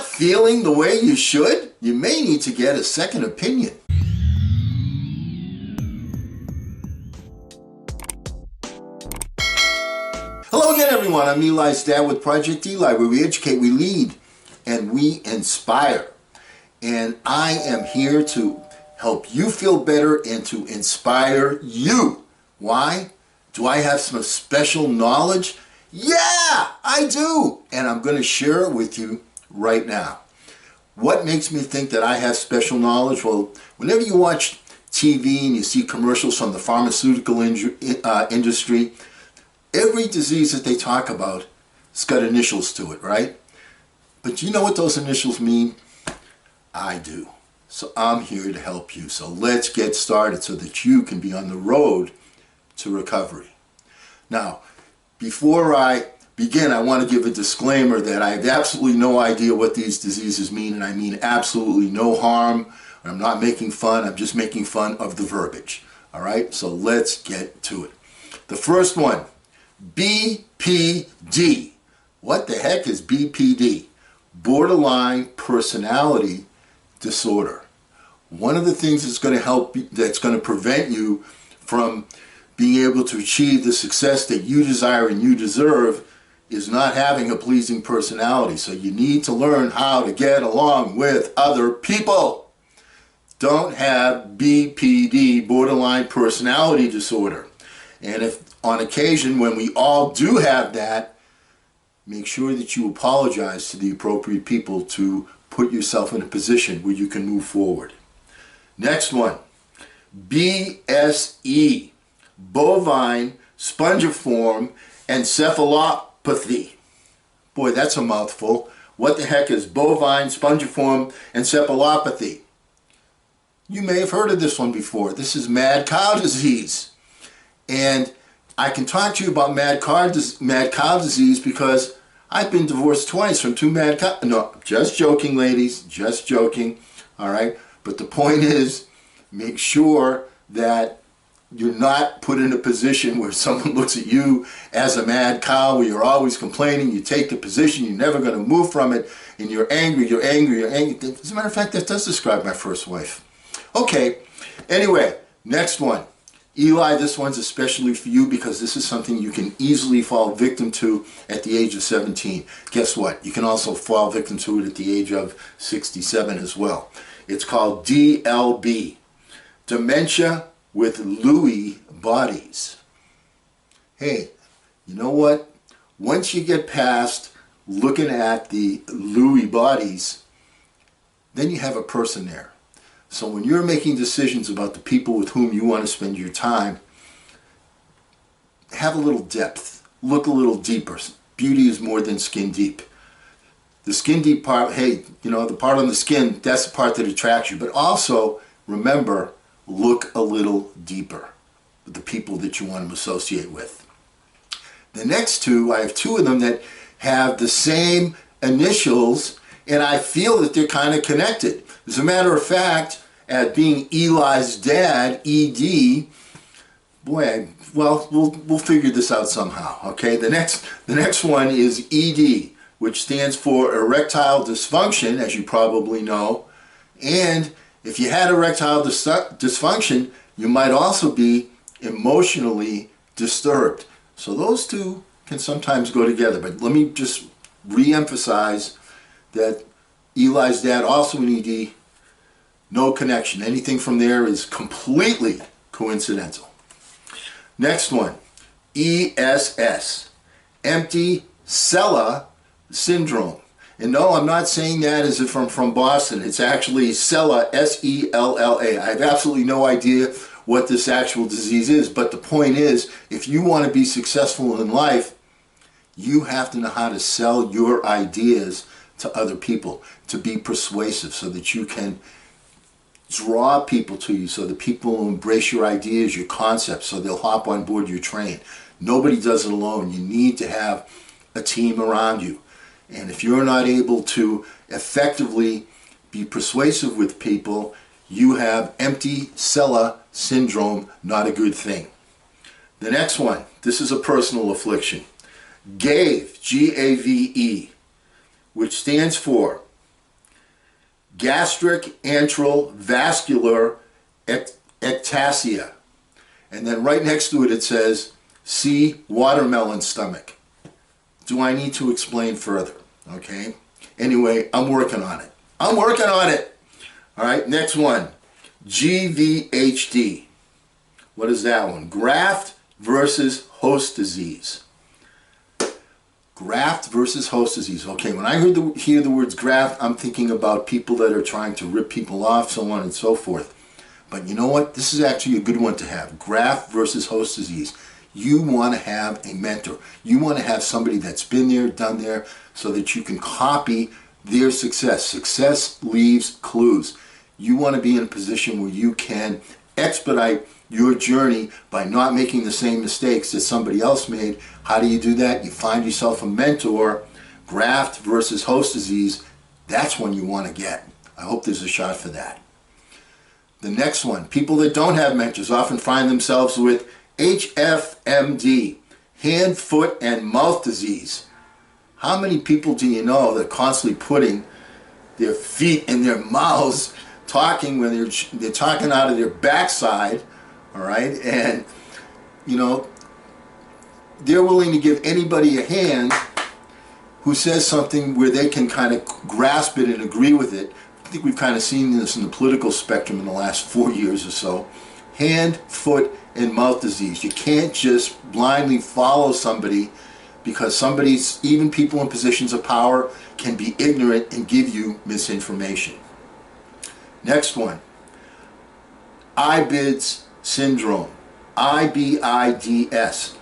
not feeling the way you should? You may need to get a second opinion. Hello again, everyone. I'm Eli's dad with Project Eli, where we educate, we lead, and we inspire. And I am here to help you feel better and to inspire you. Why? Do I have some special knowledge? Yeah, I do. And I'm going to share it with you right now. What makes me think that I have special knowledge? Well, whenever you watch TV and you see commercials from the pharmaceutical industry, every disease that they talk about has got initials to it, right? But you know what those initials mean? I do. So I'm here to help you. So let's get started so that you can be on the road to recovery. Now, before I begin, I want to give a disclaimer that I have absolutely no idea what these diseases mean, and I mean absolutely no harm. I'm not making fun, I'm just making fun of the verbiage. All right, so let's get to it. The first one, BPD. What the heck is BPD? Borderline personality disorder. One of the things that's going to help, that's going to prevent you from being able to achieve the success that you desire and you deserve is not having a pleasing personality. So you need to learn how to get along with other people. Don't have BPD, borderline personality disorder. And if on occasion when we all do have that, make sure that you apologize to the appropriate people to put yourself in a position where you can move forward. Next one, BSE. Bovine spongiform encephalopathy. Boy, that's a mouthful. What the heck is bovine spongiform encephalopathy? You may have heard of this one before. This is mad cow disease. And I can talk to you about mad cow disease because I've been divorced twice from two mad cows. No, just joking, ladies. Just joking. All right? But the point is, make sure that you're not put in a position where someone looks at you as a mad cow, where you're always complaining, you take the position, you're never going to move from it, and you're angry, you're angry, you're angry. As a matter of fact, that does describe my first wife. Okay, anyway, next one. Eli, this one's especially for you because this is something you can easily fall victim to at the age of 17. Guess what? You can also fall victim to it at the age of 67 as well. It's called DLB, dementia with Lewy bodies. Hey, you know what? Once you get past looking at the Lewy bodies, then you have a person there. So when you're making decisions about the people with whom you want to spend your time, have a little depth. Look a little deeper. Beauty is more than skin deep. The skin deep part, hey, you know, the part on the skin, that's the part that attracts you. But also, remember, look a little deeper with the people that you want to associate with. The next two, I have two of them that have the same initials, and I feel that they're kind of connected. As a matter of fact, at being Eli's dad, ED, boy, well, we'll figure this out somehow, okay? The next one is ED, which stands for erectile dysfunction, as you probably know, and if you had erectile dysfunction, you might also be emotionally disturbed. So those two can sometimes go together. But let me just re-emphasize that Eli's dad, also an ED, no connection. Anything from there is completely coincidental. Next one, ESS, empty sella syndrome. And no, I'm not saying that as if I'm from Boston. It's actually Sella, S-E-L-L-A. I have absolutely no idea what this actual disease is, but the point is, if you want to be successful in life, you have to know how to sell your ideas to other people, to be persuasive so that you can draw people to you, so that people will embrace your ideas, your concepts, so they'll hop on board your train. Nobody does it alone. You need to have a team around you. And if you're not able to effectively be persuasive with people, you have empty sella syndrome, not a good thing. The next one, this is a personal affliction. GAVE, G-A-V-E, which stands for gastric antral vascular ectasia. And then right next to it, it says, C, watermelon stomach. Do I need to explain further? Okay. Anyway, I'm working on it. I'm working on it. All right, next one. GVHD. What is that one? Graft versus host disease. Graft versus host disease. Okay, when I hear the words graft, I'm thinking about people that are trying to rip people off, so on and so forth. But you know what? This is actually a good one to have. Graft versus host disease. You want to have a mentor. You want to have somebody that's been there, done there, so that you can copy their success. Success leaves clues. You want to be in a position where you can expedite your journey by not making the same mistakes that somebody else made. How do you do that? You find yourself a mentor. Graft versus host disease, that's one you want to get. I hope there's a shot for that. The next one, people that don't have mentors often find themselves with HFMD, hand, foot, and mouth disease. How many people do you know that are constantly putting their feet in their mouths, talking when they're talking out of their backside, all right? And, you know, they're willing to give anybody a hand who says something where they can kind of grasp it and agree with it. I think we've kind of seen this in the political spectrum in the last 4 years or so. Hand, foot, and mouth disease. You can't just blindly follow somebody because even people in positions of power can be ignorant and give you misinformation. Next one, IBIDS syndrome, IBIDS.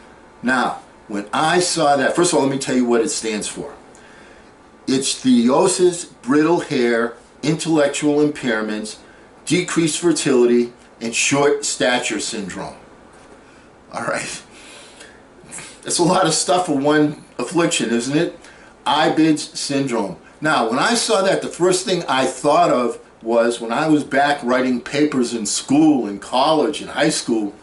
Now, when I saw that, first of all, let me tell you what it stands for. It's scoliosis, brittle hair, intellectual impairments, decreased fertility, and short stature syndrome. All right. That's a lot of stuff for one affliction, isn't it? IBIDS syndrome. Now, when I saw that, the first thing I thought of was when I was back writing papers in school, in college, in high school,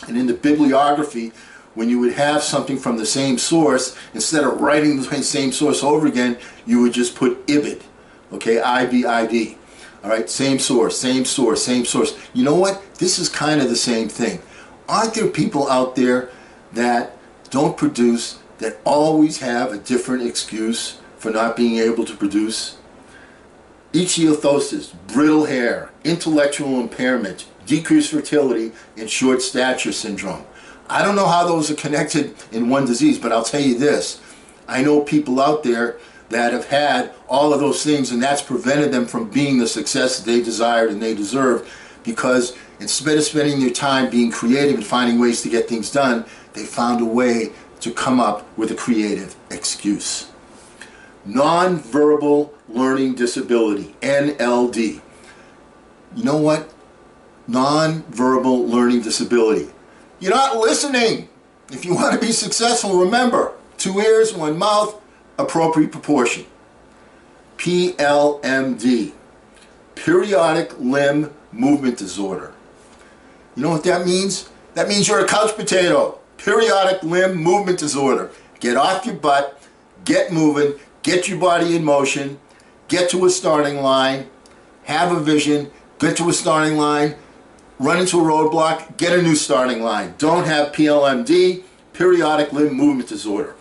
and in the bibliography, when you would have something from the same source, instead of writing the same source over again, you would just put IBID, okay, IBID. All right, same source, same source, same source. You know what? This is kind of the same thing. Aren't there people out there that don't produce, that always have a different excuse for not being able to produce? Ichthyosis, brittle hair, intellectual impairment, decreased fertility, and short stature syndrome. I don't know how those are connected in one disease, but I'll tell you this. I know people out there that have had all of those things, and that's prevented them from being the success they desired and they deserve, because instead of spending their time being creative and finding ways to get things done, they found a way to come up with a creative excuse. Non-verbal learning disability, NLD. You know what? Non-verbal learning disability. You're not listening. If you want to be successful, remember, 2 ears, 1 mouth, appropriate proportion. PLMD, periodic limb movement disorder. You know what that means? That means you're a couch potato. Periodic limb movement disorder. Get off your butt, get moving, get your body in motion, get to a starting line, have a vision, get to a starting line, run into a roadblock, get a new starting line. Don't have PLMD, periodic limb movement disorder.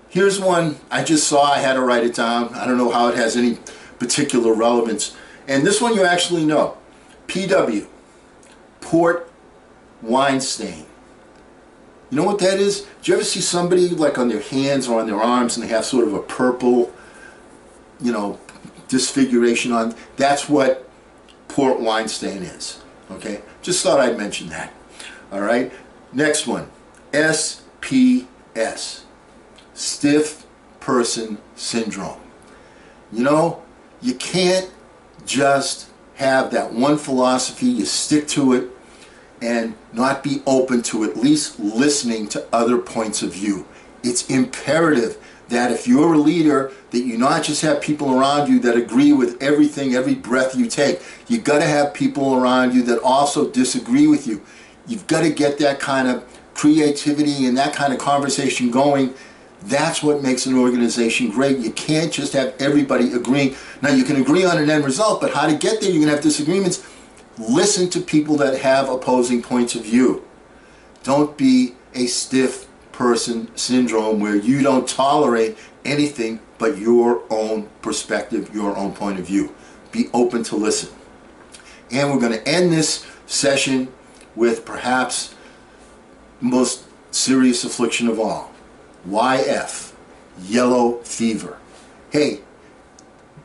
Here's one I just saw. I had to write it down. I don't know how it has any particular relevance. And this one you actually know. PW, port wine stain. You know what that is? Do you ever see somebody like on their hands or on their arms and they have sort of a purple, you know, disfiguration on? That's what port wine stain is. Okay? Just thought I'd mention that. All right? Next one. SPS. Stiff person syndrome. You know, you can't just have that one philosophy, you stick to it, and not be open to at least listening to other points of view. It's imperative that if you're a leader, that you not just have people around you that agree with everything, every breath you take. You got to have people around you that also disagree with you. You've got to get that kind of creativity and that kind of conversation going. That's what makes an organization great. You can't just have everybody agreeing. Now, you can agree on an end result, but how to get there, you're going to have disagreements. Listen to people that have opposing points of view. Don't be a stiff person syndrome where you don't tolerate anything but your own perspective, your own point of view. Be open to listen. And we're going to end this session with perhaps the most serious affliction of all. YF, yellow fever. Hey,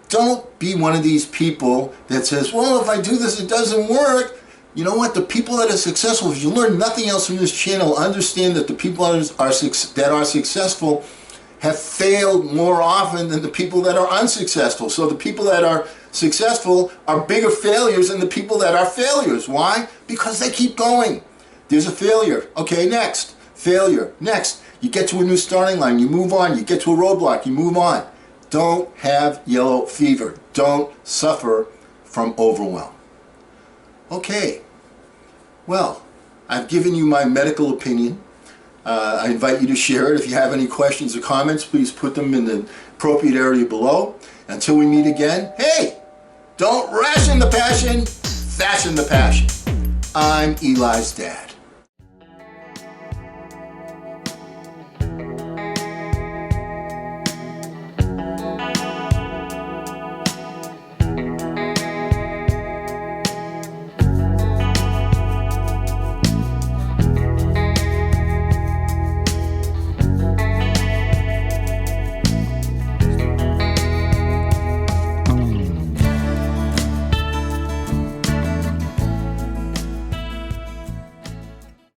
don't be one of these people that says, well, if I do this, it doesn't work. You know what? The people that are successful, if you learn nothing else from this channel, understand that the people that are successful have failed more often than the people that are unsuccessful. So the people that are successful are bigger failures than the people that are failures. Why? Because they keep going. There's a failure. Okay, next. Failure. Next. You get to a new starting line. You move on. You get to a roadblock. You move on. Don't have yellow fever. Don't suffer from overwhelm. Okay. Well, I've given you my medical opinion. I invite you to share it. If you have any questions or comments, please put them in the appropriate area below. Until we meet again, hey, don't ration the passion, fashion the passion. I'm Eli's dad.